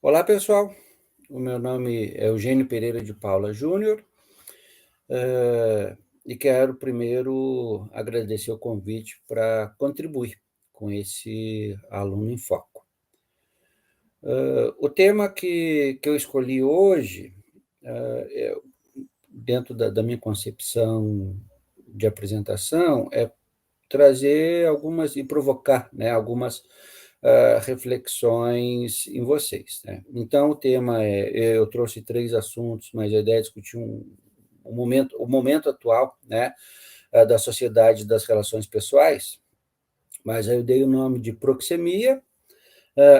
Olá, pessoal. O meu nome é Eugênio Pereira de Paula Júnior, e quero primeiro agradecer o convite para contribuir com esse Aluno em Foco. O tema que eu escolhi hoje, dentro da minha concepção de apresentação, é trazer algumas e provocar, né, algumas reflexões em vocês, né? Então, o tema eu trouxe 3 assuntos, mas a ideia é discutir o momento atual, né, da sociedade das relações pessoais, mas aí eu dei o nome de proxemia,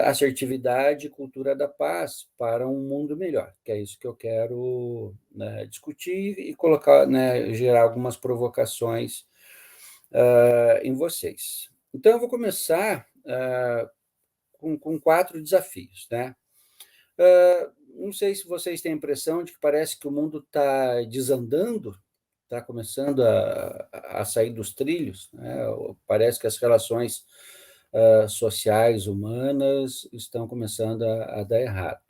assertividade e cultura da paz para um mundo melhor, que é isso que eu quero, né, discutir e colocar, né, gerar algumas provocações em vocês. Então, eu vou começar com 4 desafios, né? Não sei se vocês têm a impressão de que parece que o mundo está desandando, está começando a sair dos trilhos, né? Parece que as relações sociais, humanas, estão começando a dar errado.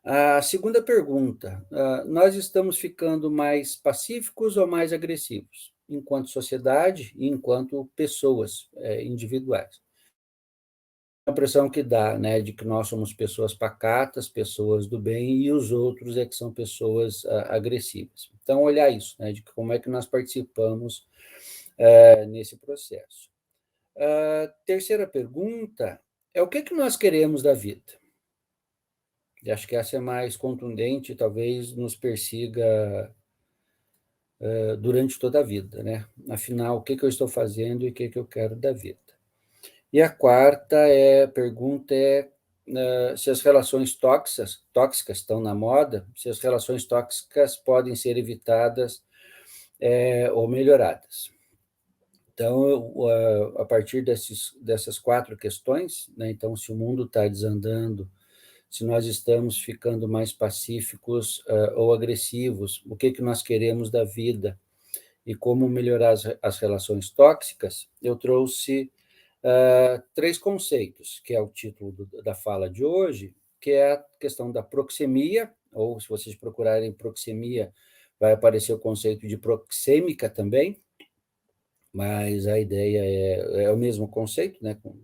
A segunda pergunta, nós estamos ficando mais pacíficos ou mais agressivos, enquanto sociedade e enquanto pessoas individuais? A impressão que dá, né, de que nós somos pessoas pacatas, pessoas do bem, e os outros é que são pessoas agressivas. Então, olhar isso, né, de como é que nós participamos nesse processo. Terceira pergunta é o que nós queremos da vida? E acho que essa é mais contundente, talvez nos persiga durante toda a vida, né? Afinal, o que eu estou fazendo e o que eu quero da vida? E a quarta pergunta se as relações tóxicas estão na moda, se as relações tóxicas podem ser evitadas ou melhoradas. Então, a partir dessas 4 questões, né, então, se o mundo está desandando, se nós estamos ficando mais pacíficos ou agressivos, o que nós queremos da vida e como melhorar as relações tóxicas, eu trouxe 3 conceitos, que é o título da fala de hoje, que é a questão da proxemia, ou se vocês procurarem proxemia, vai aparecer o conceito de proxêmica também, mas a ideia é o mesmo conceito, né, com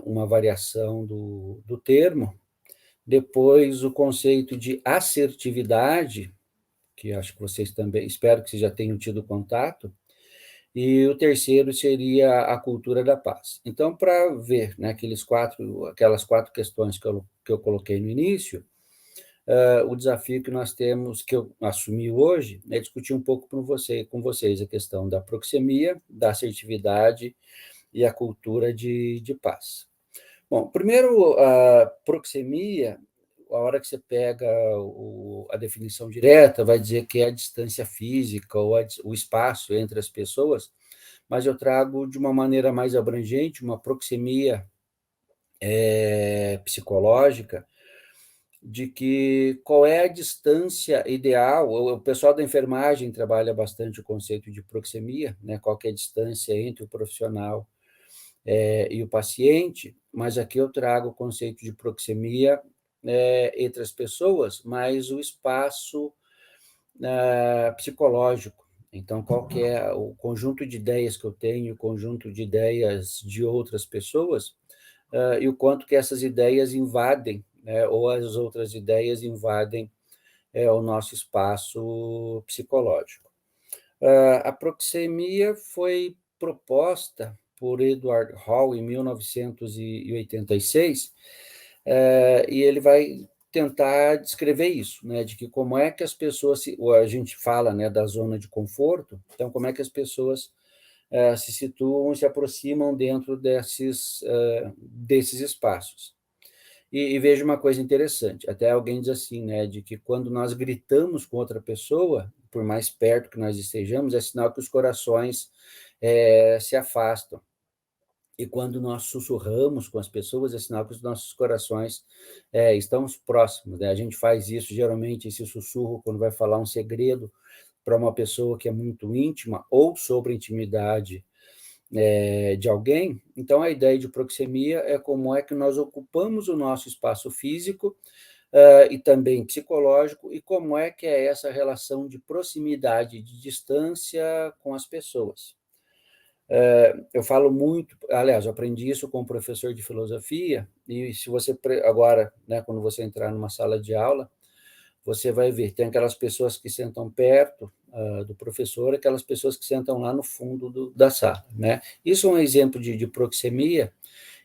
uma variação do termo. Depois, o conceito de assertividade, que acho que vocês também, espero que vocês já tenham tido contato, e o terceiro seria a cultura da paz. Então, para ver, né, aquelas 4 questões que eu coloquei no início, o desafio que nós temos, que eu assumi hoje, é discutir um pouco com vocês a questão da proxemia, da assertividade e a cultura de paz. Bom, primeiro, a proxemia, a hora que você pega a definição direta, vai dizer que é a distância física ou o espaço entre as pessoas, mas eu trago de uma maneira mais abrangente, uma proxemia psicológica, de que qual é a distância ideal, o pessoal da enfermagem trabalha bastante o conceito de proxemia, né, qual que é a distância entre o profissional e o paciente, mas aqui eu trago o conceito de proxemia entre as pessoas, mas o espaço psicológico. Então, qual que é o conjunto de ideias que eu tenho, o conjunto de ideias de outras pessoas, e o quanto que essas ideias invadem, né, ou as outras ideias invadem o nosso espaço psicológico. A proxemia foi proposta por Edward Hall em 1986, e ele vai tentar descrever isso, né, de que como é que as pessoas, a gente fala, né, da zona de conforto, então como é que as pessoas se situam e se aproximam dentro desses espaços. E veja uma coisa interessante, até alguém diz assim, né, de que quando nós gritamos com outra pessoa, por mais perto que nós estejamos, é sinal que os corações se afastam. E quando nós sussurramos com as pessoas, é sinal que os nossos corações estão próximos, né? A gente faz isso, geralmente, esse sussurro, quando vai falar um segredo para uma pessoa que é muito íntima, ou sobre a intimidade de alguém. Então, a ideia de proxemia é como é que nós ocupamos o nosso espaço físico e também psicológico, e como é que é essa relação de proximidade, de distância com as pessoas. Eu falo muito, aliás, eu aprendi isso com um professor de filosofia, e se você, agora, né, quando você entrar numa sala de aula, você vai ver, tem aquelas pessoas que sentam perto do professor, aquelas pessoas que sentam lá no fundo da sala, né? Isso é um exemplo de proxemia,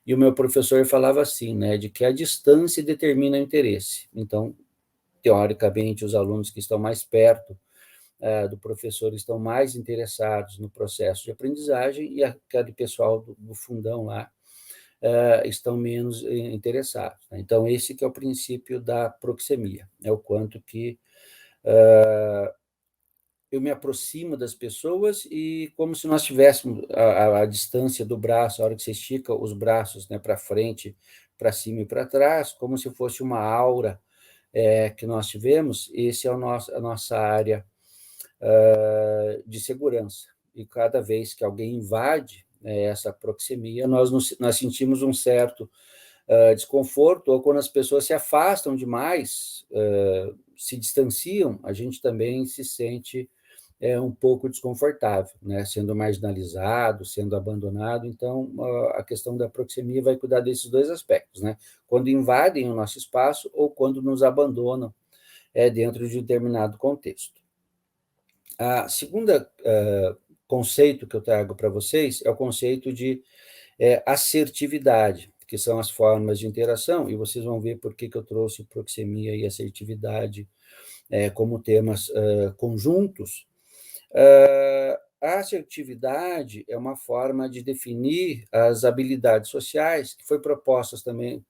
e o meu professor falava assim, né, de que a distância determina o interesse. Então, teoricamente, os alunos que estão mais perto do professor estão mais interessados no processo de aprendizagem, e aquele pessoal do fundão lá estão menos interessados. Né? Então, esse que é o princípio da proxemia, é o quanto que eu me aproximo das pessoas, e como se nós tivéssemos a distância do braço, a hora que você estica os braços, né, para frente, para cima e para trás, como se fosse uma aura que nós tivemos. Esse é a nossa área de segurança. E cada vez que alguém invade essa proxemia, nós sentimos um certo desconforto, ou quando as pessoas se afastam demais, se distanciam, a gente também se sente um pouco desconfortável, né? Sendo marginalizado, sendo abandonado. Então, a questão da proxemia vai cuidar desses dois aspectos, né? Quando invadem o nosso espaço ou quando nos abandonam dentro de um determinado contexto. A segunda conceito que eu trago para vocês é o conceito de assertividade, que são as formas de interação, e vocês vão ver por que eu trouxe proxemia e assertividade como temas conjuntos. A assertividade é uma forma de definir as habilidades sociais, que foi proposta também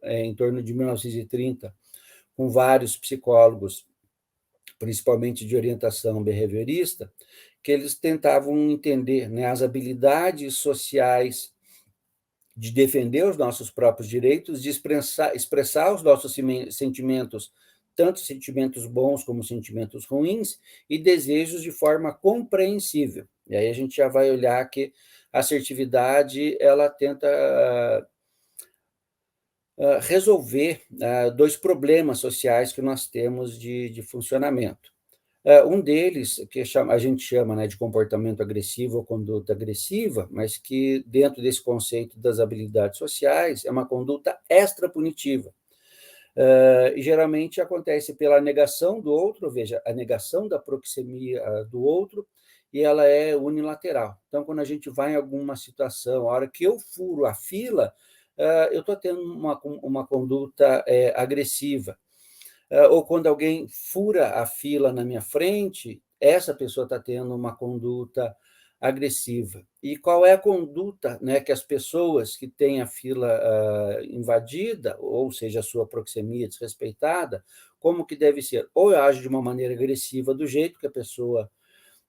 em torno de 1930, com vários psicólogos, principalmente de orientação behaviorista, que eles tentavam entender, né, as habilidades sociais de defender os nossos próprios direitos, de expressar os nossos sentimentos, tanto sentimentos bons como sentimentos ruins, e desejos de forma compreensível. E aí a gente já vai olhar que a assertividade, ela tenta resolver dois problemas sociais que nós temos de funcionamento. Um deles, que a gente chama, né, de comportamento agressivo ou conduta agressiva, mas que, dentro desse conceito das habilidades sociais, é uma conduta extrapunitiva. E geralmente acontece pela negação do outro, veja, a negação da proxemia do outro, e ela é unilateral. Então, quando a gente vai em alguma situação, a hora que eu furo a fila, eu estou tendo uma conduta agressiva. Ou quando alguém fura a fila na minha frente, essa pessoa está tendo uma conduta agressiva. E qual é a conduta, né, que as pessoas que têm a fila invadida, ou seja, a sua proxemia desrespeitada, como que deve ser? Ou eu ajo de uma maneira agressiva do jeito que a pessoa,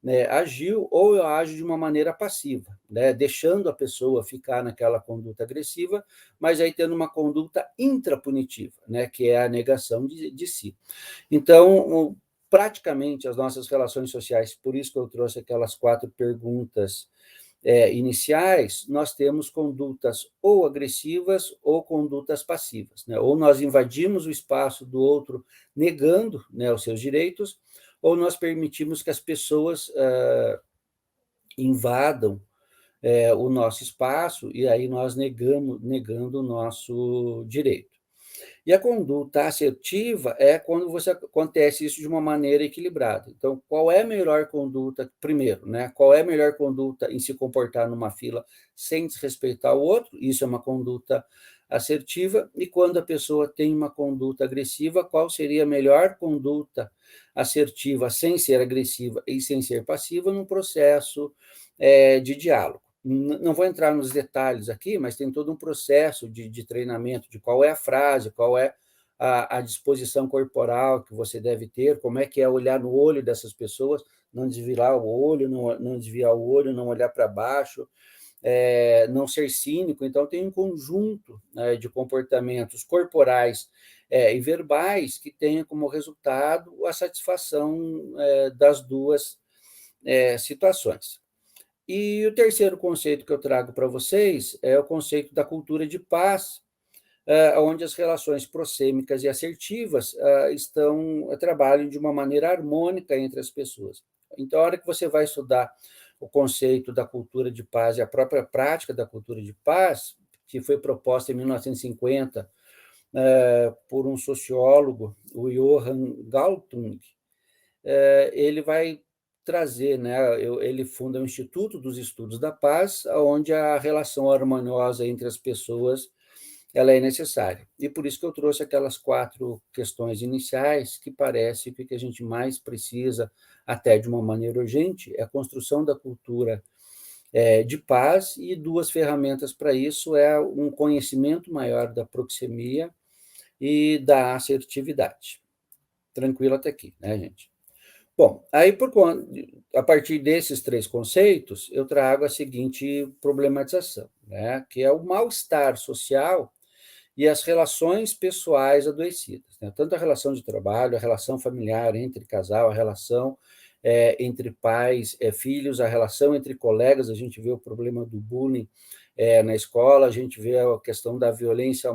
né, agiu, ou eu ajo de uma maneira passiva, né, deixando a pessoa ficar naquela conduta agressiva, mas aí tendo uma conduta intrapunitiva, né, que é a negação de si. Então, praticamente, as nossas relações sociais, por isso que eu trouxe aquelas 4 perguntas iniciais, nós temos condutas ou agressivas ou condutas passivas, né? Ou nós invadimos o espaço do outro negando, né, os seus direitos, ou nós permitimos que as pessoas invadam o nosso espaço, e aí nós negando o nosso direito. E a conduta assertiva é quando acontece isso de uma maneira equilibrada. Então, qual é a melhor conduta, primeiro, né? Qual é a melhor conduta em se comportar numa fila sem desrespeitar o outro? Isso é uma conduta assertiva. E quando a pessoa tem uma conduta agressiva, qual seria a melhor conduta assertiva sem ser agressiva e sem ser passiva num processo de diálogo? Não vou entrar nos detalhes aqui, mas tem todo um processo de treinamento de qual é a frase, qual é a disposição corporal que você deve ter, como é que é olhar no olho dessas pessoas, não desviar o olho, não desviar o olho, não olhar para baixo, não ser cínico. Então, tem um conjunto, né, de comportamentos corporais e verbais que tenha como resultado a satisfação das duas situações. E o terceiro conceito que eu trago para vocês é o conceito da cultura de paz, onde as relações proxêmicas e assertivas trabalham de uma maneira harmônica entre as pessoas. Então, a hora que você vai estudar o conceito da cultura de paz e a própria prática da cultura de paz, que foi proposta em 1950 por um sociólogo, o Johann Galtung, ele vai trazer, né, ele funda o Instituto dos Estudos da Paz, onde a relação harmoniosa entre as pessoas ela é necessária. E por isso que eu trouxe aquelas 4 questões iniciais, que parece que o que a gente mais precisa, até de uma maneira urgente, é a construção da cultura de paz, e 2 ferramentas para isso é um conhecimento maior da proxemia e da assertividade. Tranquilo até aqui, né, gente? Bom, aí a partir desses 3 conceitos, eu trago a seguinte problematização, né, que é o mal-estar social e as relações pessoais adoecidas, né? Tanto a relação de trabalho, a relação familiar entre casal, a relação entre pais, filhos, a relação entre colegas, a gente vê o problema do bullying na escola, a gente vê a questão da violência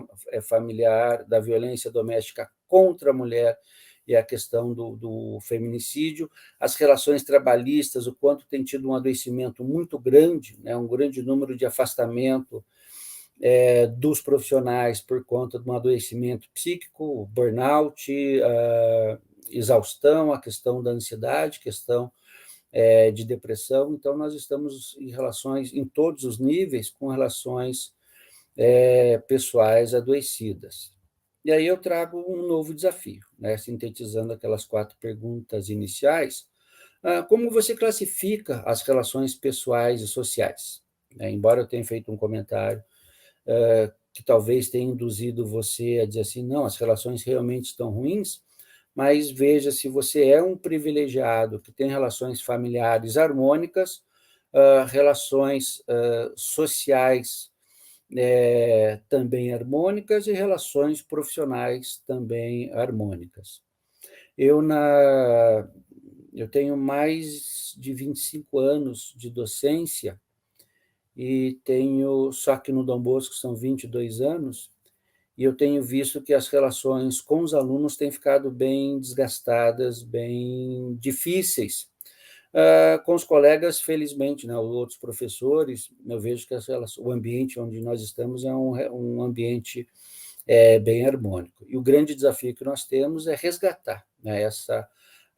familiar, da violência doméstica contra a mulher, e a questão do feminicídio, as relações trabalhistas, o quanto tem tido um adoecimento muito grande, né, um grande número de afastamento dos profissionais por conta de um adoecimento psíquico, burnout, exaustão, a questão da ansiedade, questão de depressão. Então, nós estamos em relações, em todos os níveis, com relações pessoais adoecidas. E aí eu trago um novo desafio, né, sintetizando aquelas 4 perguntas iniciais. Como você classifica as relações pessoais e sociais? Embora eu tenha feito um comentário que talvez tenha induzido você a dizer assim, não, as relações realmente estão ruins, mas veja se você é um privilegiado que tem relações familiares harmônicas, relações sociais também harmônicas e relações profissionais também harmônicas. Eu tenho mais de 25 anos de docência, e tenho, só que no Dom Bosco são 22 anos, e eu tenho visto que as relações com os alunos têm ficado bem desgastadas, bem difíceis. Com os colegas, felizmente, né, outros professores, eu vejo que o ambiente onde nós estamos é um ambiente bem harmônico. E o grande desafio que nós temos é resgatar, né, essa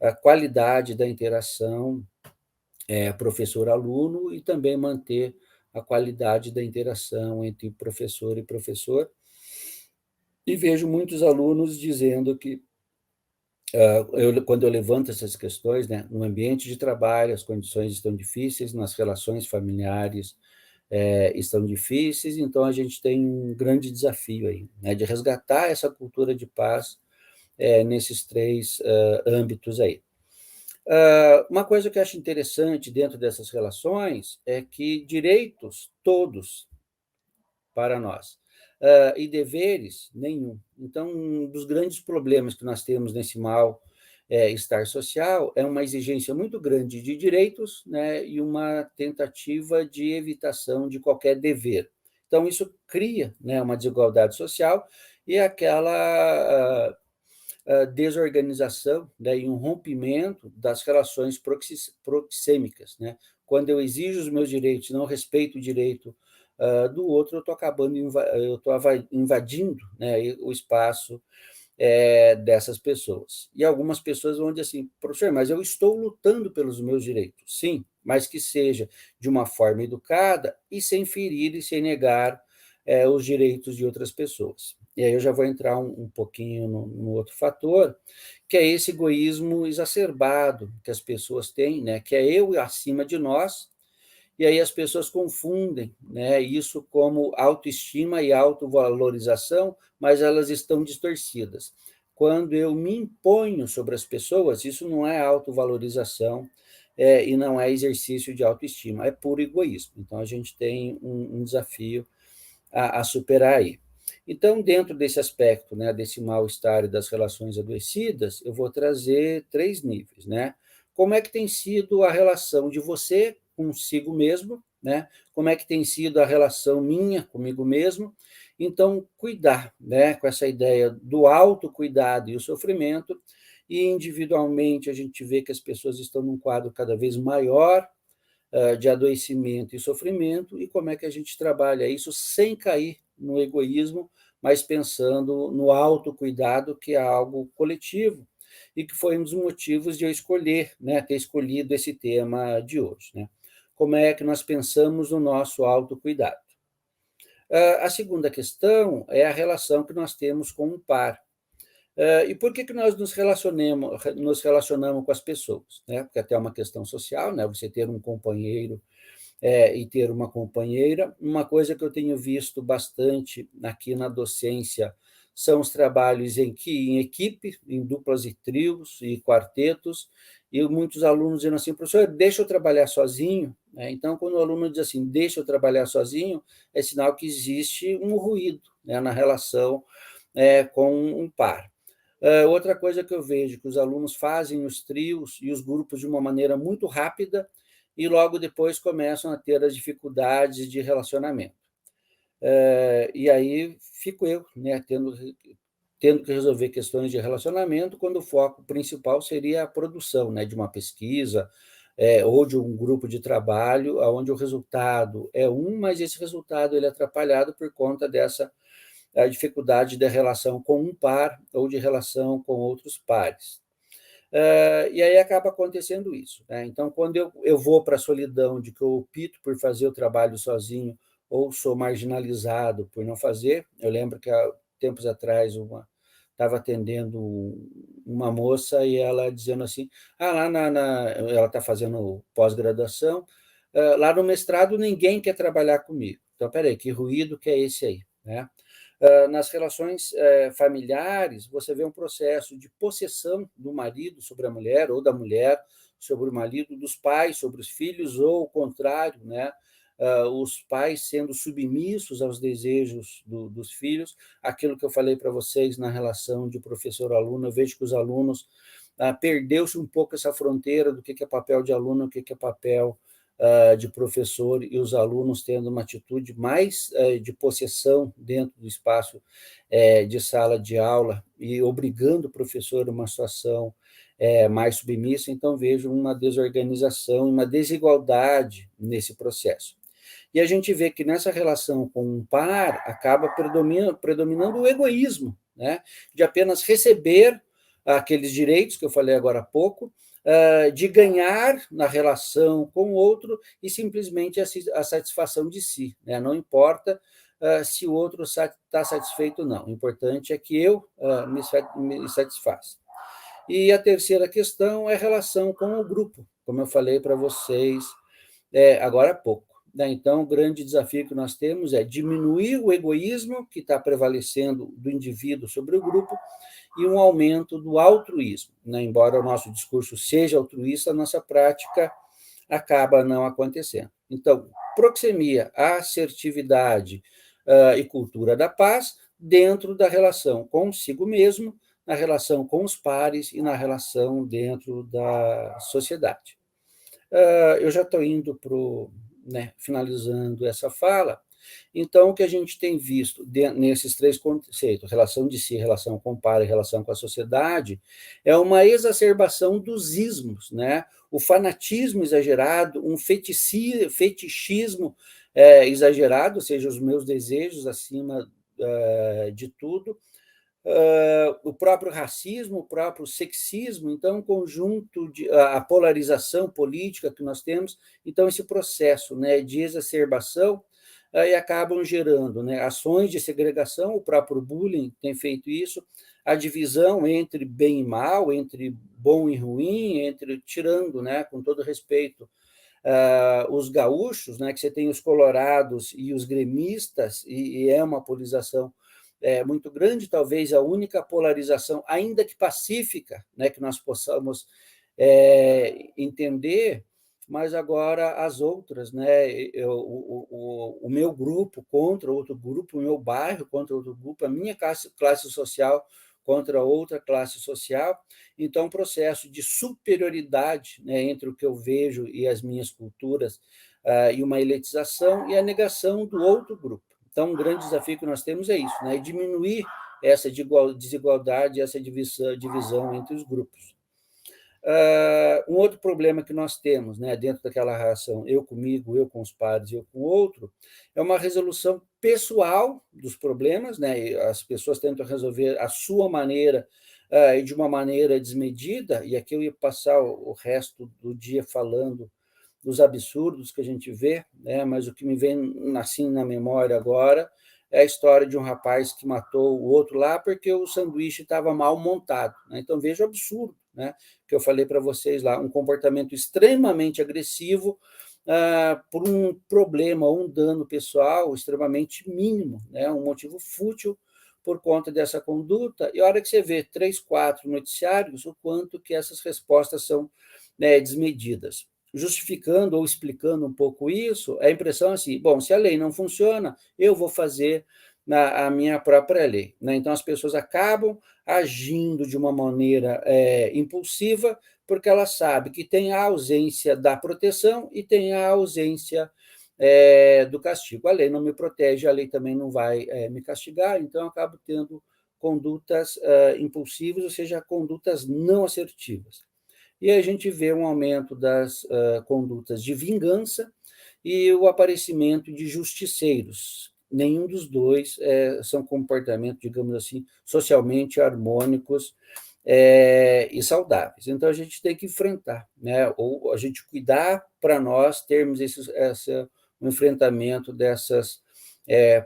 a qualidade da interação professor-aluno, e também manter a qualidade da interação entre professor e professor. E vejo muitos alunos dizendo que, quando eu levanto essas questões, né, no ambiente de trabalho, as condições estão difíceis, nas relações familiares estão difíceis, então a gente tem um grande desafio aí, né, de resgatar essa cultura de paz nesses 3 âmbitos aí. Uma coisa que eu acho interessante dentro dessas relações é que direitos, todos, para nós, e deveres, nenhum. Então, um dos grandes problemas que nós temos nesse mal-estar social é uma exigência muito grande de direitos, né, e uma tentativa de evitação de qualquer dever. Então, isso cria, né, uma desigualdade social e aquela desorganização, né, e um rompimento das relações proxêmicas, né? Quando eu exijo os meus direitos, não respeito o direito do outro, eu estou acabando, eu estou invadindo, né, o espaço dessas pessoas. E algumas pessoas vão dizer assim, professor, mas eu estou lutando pelos meus direitos. Sim, mas que seja de uma forma educada e sem ferir e sem negar os direitos de outras pessoas. E aí eu já vou entrar um pouquinho no outro fator, que é esse egoísmo exacerbado que as pessoas têm, né, que é eu acima de nós, e aí as pessoas confundem, né, isso como autoestima e autovalorização, mas elas estão distorcidas. Quando eu me imponho sobre as pessoas, isso não é autovalorização e não é exercício de autoestima, é puro egoísmo. Então, a gente tem um desafio a superar aí. Então, dentro desse aspecto, né, desse mal-estar e das relações adoecidas, eu vou trazer 3 níveis, né? Como é que tem sido a relação de você consigo mesmo, né? Como é que tem sido a relação minha comigo mesmo. Então, cuidar, né, com essa ideia do autocuidado e o sofrimento, e individualmente a gente vê que as pessoas estão num quadro cada vez maior de adoecimento e sofrimento, e como é que a gente trabalha isso sem cair no egoísmo, mas pensando no autocuidado, que é algo coletivo, e que foi um dos motivos de eu escolher, né, ter escolhido esse tema de hoje. Né? Como é que nós pensamos no nosso autocuidado? A segunda questão é a relação que nós temos com o par. E por que nós nos relacionamos com as pessoas? Né? Porque até é uma questão social, né? Você ter um companheiro e ter uma companheira. Uma coisa que eu tenho visto bastante aqui na docência são os trabalhos em equipe, em duplas e trios e quartetos, e muitos alunos dizendo assim, professor, deixa eu trabalhar sozinho. Então, quando o aluno diz assim, deixa eu trabalhar sozinho, é sinal que existe um ruído, né, na relação com um par. Outra coisa que eu vejo, que os alunos fazem os trios e os grupos de uma maneira muito rápida e logo depois começam a ter as dificuldades de relacionamento. E aí fico eu, né, tendo que resolver questões de relacionamento, quando o foco principal seria a produção, né, de uma pesquisa ou de um grupo de trabalho, onde o resultado é mas esse resultado ele é atrapalhado por conta dessa a dificuldade da relação com um par ou de relação com outros pares. E aí acaba acontecendo isso. Né? Então, quando eu vou para a solidão de que eu opto por fazer o trabalho sozinho ou sou marginalizado por não fazer, eu lembro que há tempos atrás estava atendendo uma moça e ela dizendo assim, lá ela está fazendo pós-graduação, lá no mestrado ninguém quer trabalhar comigo. Então, peraí, que ruído que é esse aí? Né? Nas relações familiares, você vê um processo de possessão do marido sobre a mulher, ou da mulher sobre o marido, dos pais sobre os filhos, ou o contrário, né? Os pais sendo submissos aos desejos dos filhos. Aquilo que eu falei para vocês na relação de professor-aluno, eu vejo que os alunos perdeu-se um pouco essa fronteira do que é papel de aluno, o que é papel de professor, e os alunos tendo uma atitude mais de possessão dentro do espaço de sala de aula e obrigando o professor a uma situação mais submissa, então vejo uma desorganização, uma desigualdade nesse processo. E a gente vê que nessa relação com um par acaba predominando o egoísmo, né? De apenas receber aqueles direitos que eu falei agora há pouco, de ganhar na relação com o outro e simplesmente a satisfação de si. Né? Não importa se o outro está satisfeito ou não. O importante é que eu me satisfaça. E a terceira questão é a relação com o grupo, como eu falei para vocês agora há pouco. Né? Então, o grande desafio que nós temos é diminuir o egoísmo que está prevalecendo do indivíduo sobre o grupo e um aumento do altruísmo. Né? Embora o nosso discurso seja altruísta, a nossa prática acaba não acontecendo. Então, proxemia, assertividade e cultura da paz dentro da relação consigo mesmo, na relação com os pares e na relação dentro da sociedade. Eu já estou indo para finalizando essa fala. Então, o que a gente tem visto nesses três conceitos, relação de si, relação com o par e relação com a sociedade, é uma exacerbação dos ismos, né? O fanatismo exagerado, um fetichismo exagerado, ou seja, os meus desejos acima de tudo, o próprio racismo, o próprio sexismo, então, um conjunto de a polarização política que nós temos, então, esse processo né, de exacerbação e acabam gerando né, ações de segregação, o próprio bullying tem feito isso, a divisão entre bem e mal, entre bom e ruim, tirando, né, com todo respeito, os gaúchos, né, que você tem os colorados e os gremistas, e é uma polarização muito grande, talvez a única polarização, ainda que pacífica, né, que nós possamos entender, mas agora as outras, né, o meu grupo contra outro grupo, o meu bairro contra outro grupo, a minha classe social contra outra classe social. Então, um processo de superioridade, né, entre o que eu vejo e as minhas culturas, e uma elitização e a negação do outro grupo. Então, um grande desafio que nós temos é isso, né, diminuir essa desigualdade, essa divisão entre os grupos. Um outro problema que nós temos, né, dentro daquela relação eu comigo, eu com os pares, eu com o outro, é uma resolução pessoal dos problemas, né, e as pessoas tentam resolver à sua maneira e de uma maneira desmedida, e aqui eu ia passar o resto do dia falando dos absurdos que a gente vê, né, mas o que me vem assim na memória agora é a história de um rapaz que matou o outro lá porque o sanduíche estava mal montado, né? Então, veja o absurdo, né, que eu falei para vocês lá, um comportamento extremamente agressivo por um problema ou um dano pessoal extremamente mínimo, né, um motivo fútil por conta dessa conduta, e a hora que você vê 3, 4 noticiários, o quanto que essas respostas são, né, desmedidas. Justificando ou explicando um pouco isso, a impressão é assim, bom, se a lei não funciona, eu vou fazer a minha própria lei, né? Então, as pessoas acabam agindo de uma maneira impulsiva, porque ela sabe que tem a ausência da proteção e tem a ausência do castigo. A lei não me protege, a lei também não vai me castigar, então eu acabo tendo condutas impulsivas, ou seja, condutas não assertivas. E a gente vê um aumento das condutas de vingança e o aparecimento de justiceiros. Nenhum dos dois são comportamentos, digamos assim, socialmente harmônicos e saudáveis. Então, a gente tem que enfrentar, né? Ou a gente cuidar para nós termos um enfrentamento dessas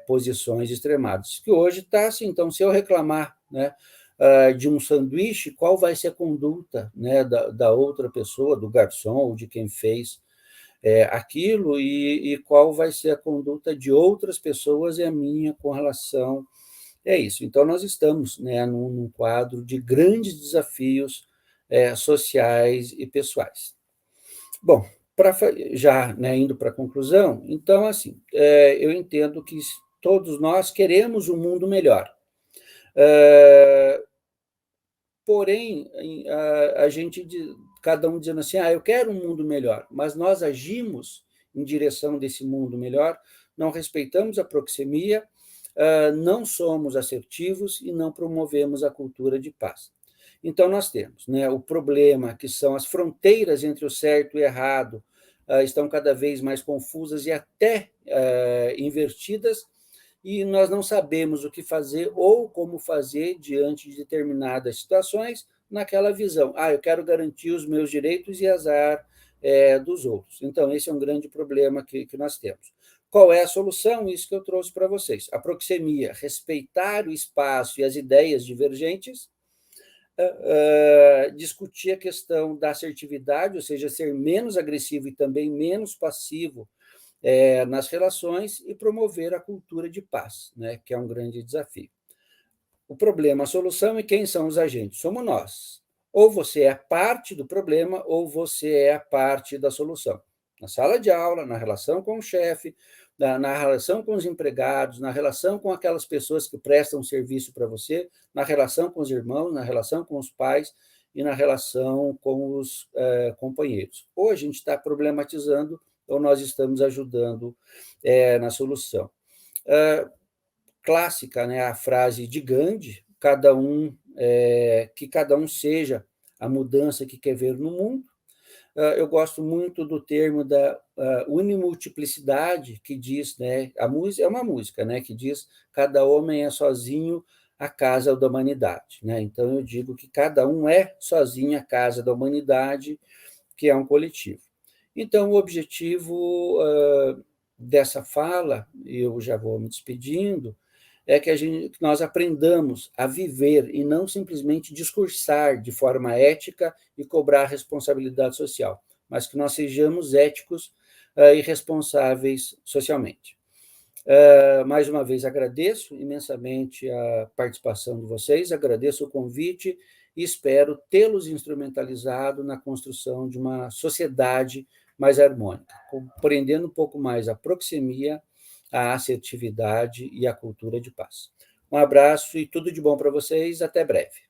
posições extremadas, que hoje está assim. Então, se eu reclamar, né, de um sanduíche, qual vai ser a conduta, né, da outra pessoa, do garçom ou de quem fez aquilo, e qual vai ser a conduta de outras pessoas e a minha com relação a isso. Então, nós estamos, né, num quadro de grandes desafios sociais e pessoais. Bom, já, né, indo para a conclusão, então, assim, eu entendo que todos nós queremos um mundo melhor. Porém, a gente, cada um dizendo assim, eu quero um mundo melhor, mas nós agimos em direção desse mundo melhor, não respeitamos a proxemia, não somos assertivos e não promovemos a cultura de paz. Então, nós temos, né, o problema que são as fronteiras entre o certo e o errado, estão cada vez mais confusas e até invertidas, e nós não sabemos o que fazer ou como fazer diante de determinadas situações naquela visão. Eu quero garantir os meus direitos e azar dos outros. Então, esse é um grande problema que nós temos. Qual é a solução? Isso que eu trouxe para vocês. A proxemia, respeitar o espaço e as ideias divergentes, discutir a questão da assertividade, ou seja, ser menos agressivo e também menos passivo nas relações, e promover a cultura de paz, né, que é um grande desafio. O problema, a solução, e quem são os agentes? Somos nós. Ou você é parte do problema, ou você é a parte da solução. Na sala de aula, na relação com o chefe, na relação com os empregados, na relação com aquelas pessoas que prestam serviço para você, na relação com os irmãos, na relação com os pais e na relação com os companheiros. Ou a gente está problematizando, ou nós estamos ajudando na solução. Clássica, né, a frase de Gandhi, que cada um seja a mudança que quer ver no mundo. Eu gosto muito do termo da unimultiplicidade, que diz, né, a música é uma música, né, que diz cada homem é sozinho a casa da humanidade, né? Então eu digo que cada um é sozinho a casa da humanidade, que é um coletivo. Então, o objetivo dessa fala, e eu já vou me despedindo, é que nós aprendamos a viver e não simplesmente discursar de forma ética e cobrar responsabilidade social, mas que nós sejamos éticos e responsáveis socialmente. Mais uma vez, agradeço imensamente a participação de vocês, agradeço o convite e espero tê-los instrumentalizado na construção de uma sociedade mais harmônica, compreendendo um pouco mais a proxemia, a assertividade e a cultura de paz. Um abraço e tudo de bom para vocês. Até breve.